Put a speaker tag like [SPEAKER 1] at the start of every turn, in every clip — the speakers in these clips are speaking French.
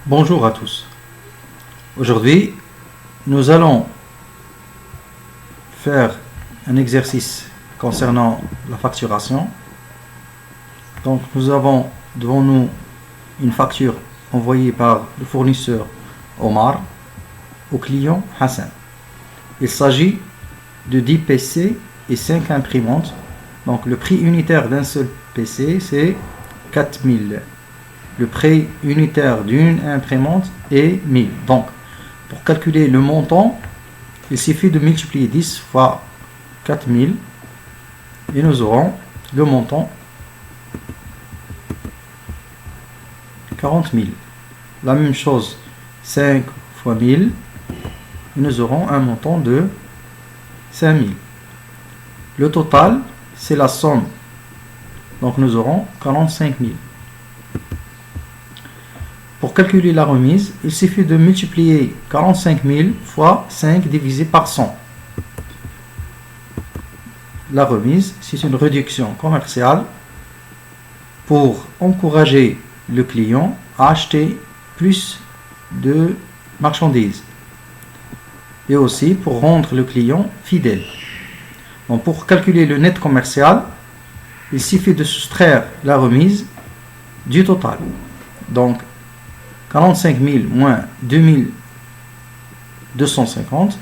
[SPEAKER 1] Bonjour à tous. Aujourd'hui, nous allons faire un exercice concernant la facturation. Donc, nous avons devant nous une facture envoyée par le fournisseur Omar au client Hassan. Il s'agit de 10 PC et 5 imprimantes. Donc, le prix unitaire d'un seul PC, c'est 4000. Le prix unitaire d'une imprimante est 1000. Donc, pour calculer le montant, il suffit de multiplier 10 fois 4000 et nous aurons le montant 40 000. La même chose, 5 fois 1000 et nous aurons un montant de 5000. Le total, c'est la somme. Donc, nous aurons 45 000. Pour calculer la remise, il suffit de multiplier 45 000 fois 5 divisé par 100. La remise, c'est une réduction commerciale pour encourager le client à acheter plus de marchandises et aussi pour rendre le client fidèle. Donc, pour calculer le net commercial, il suffit de soustraire la remise du total. Donc, 45 000 moins 2250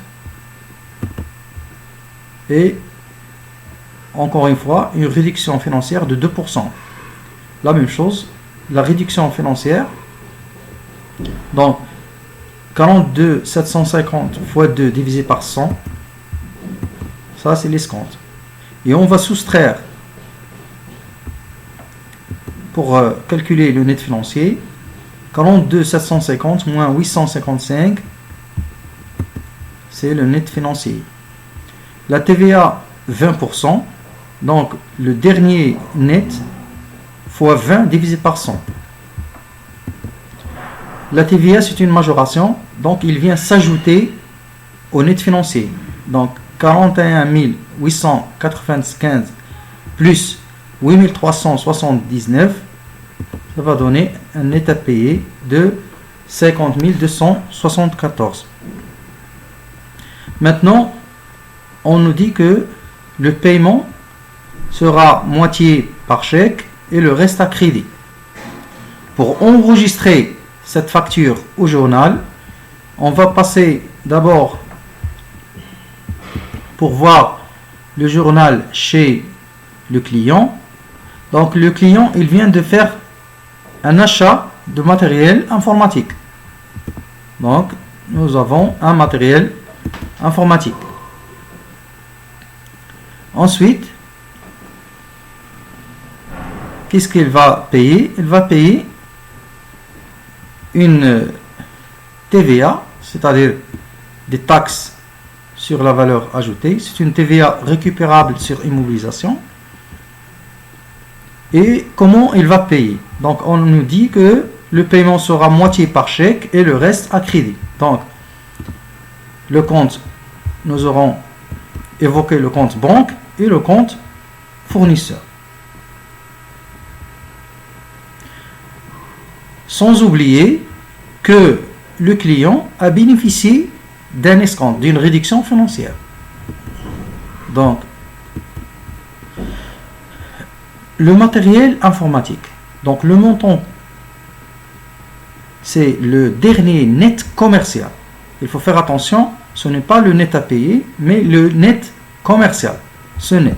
[SPEAKER 1] et encore une fois une réduction financière de 2%. La même chose, la réduction financière, donc 42 750 fois 2 divisé par 100, ça c'est l'escompte. Et on va soustraire pour calculer le net financier 42 750 moins 855, c'est le net financier. La TVA 20%, donc le dernier net fois 20 divisé par 100. La TVA, c'est une majoration, donc il vient s'ajouter au net financier. Donc 41 895 plus 8 379, ça va donner un net à payer de 50 274. Maintenant, on nous dit que le paiement sera moitié par chèque et le reste à crédit. Pour enregistrer cette facture au journal, on va passer d'abord pour voir le journal chez le client. Donc le client, il vient de faire un achat de matériel informatique. Donc, nous avons un matériel informatique. Ensuite, qu'est-ce qu'il va payer? Il va payer une TVA, c'est-à-dire des taxes sur la valeur ajoutée. C'est une TVA récupérable sur immobilisation. Et comment il va payer? Donc, on nous dit que le paiement sera moitié par chèque et le reste à crédit. Donc, le compte, nous aurons évoqué le compte banque et le compte fournisseur. Sans oublier que le client a bénéficié d'un escompte, d'une réduction financière. Donc, le matériel informatique. Donc, le montant, c'est le dernier net commercial. Il faut faire attention, ce n'est pas le net à payer, mais le net commercial. Ce net.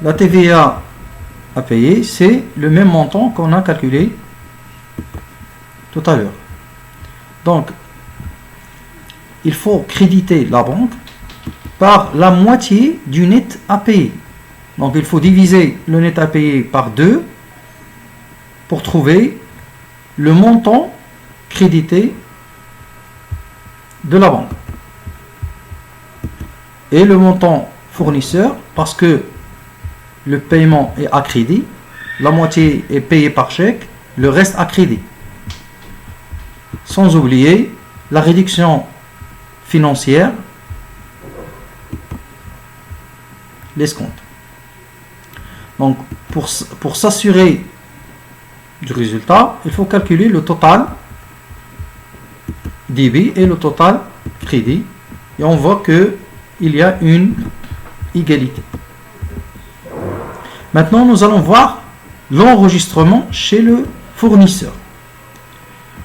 [SPEAKER 1] La TVA à payer, c'est le même montant qu'on a calculé tout à l'heure. Donc, il faut créditer la banque par la moitié du net à payer. Donc, il faut diviser le net à payer par 2 pour trouver le montant crédité de la banque. Et le montant fournisseur, parce que le paiement est à crédit, la moitié est payée par chèque, le reste à crédit. Sans oublier la réduction financière l'escompte. Donc, pour s'assurer du résultat, il faut calculer le total débit et le total crédit. Et on voit qu'il y a une égalité. Maintenant, nous allons voir l'enregistrement chez le fournisseur.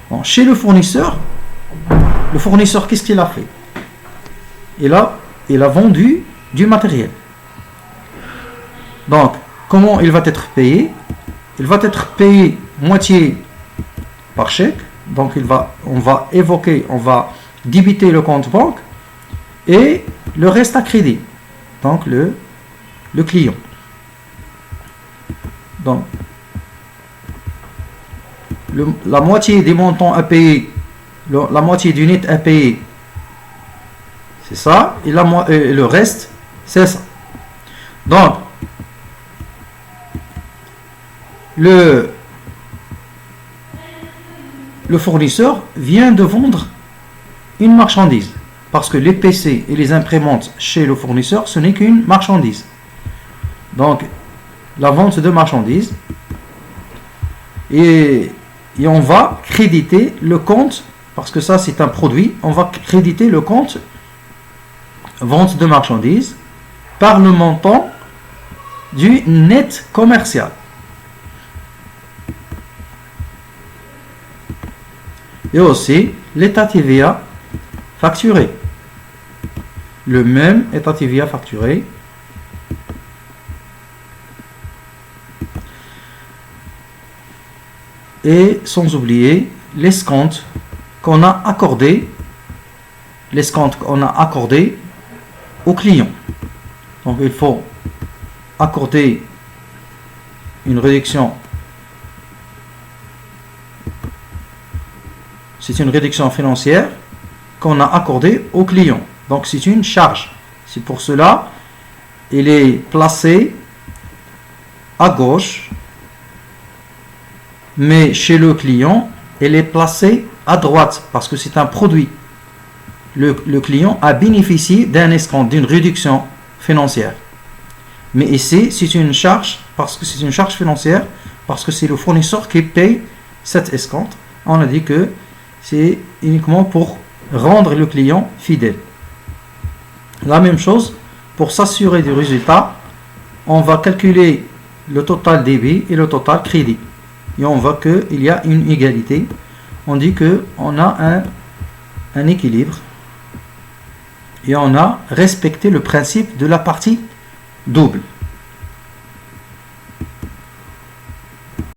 [SPEAKER 1] Bon, chez le fournisseur, qu'est-ce qu'il a fait? Il a vendu du matériel. Donc, comment il va être payé? Il va être payé moitié par chèque. Donc, on va débiter le compte banque et le reste à crédit. Donc, le client. Donc, la moitié des montants à payer, la moitié du net à payer, c'est ça, et le reste, c'est ça. Donc, le fournisseur vient de vendre une marchandise, parce que les PC et les imprimantes chez le fournisseur, ce n'est qu'une marchandise. Donc, la vente de marchandises, et on va créditer le compte, parce que ça c'est un produit, on va créditer le compte vente de marchandises par le montant du net commercial. Et aussi l'état TVA facturé. Le même état TVA facturé. Et sans oublier l'escompte qu'on a accordé, au client. Donc il faut accorder une réduction. C'est une réduction financière qu'on a accordée au client. Donc c'est une charge. C'est pour cela il est placé à gauche, mais chez le client, elle est placée à droite parce que c'est un produit. Le client a bénéficié d'un escompte, d'une réduction financière. Mais ici, c'est une charge, parce que c'est une charge financière, parce que c'est le fournisseur qui paye cet escompte. On a dit que c'est uniquement pour rendre le client fidèle. La même chose, pour s'assurer du résultat, on va calculer le total débit et le total crédit. Et on voit qu'il y a une égalité. On dit qu'on a un équilibre. Et on a respecté le principe de la partie double.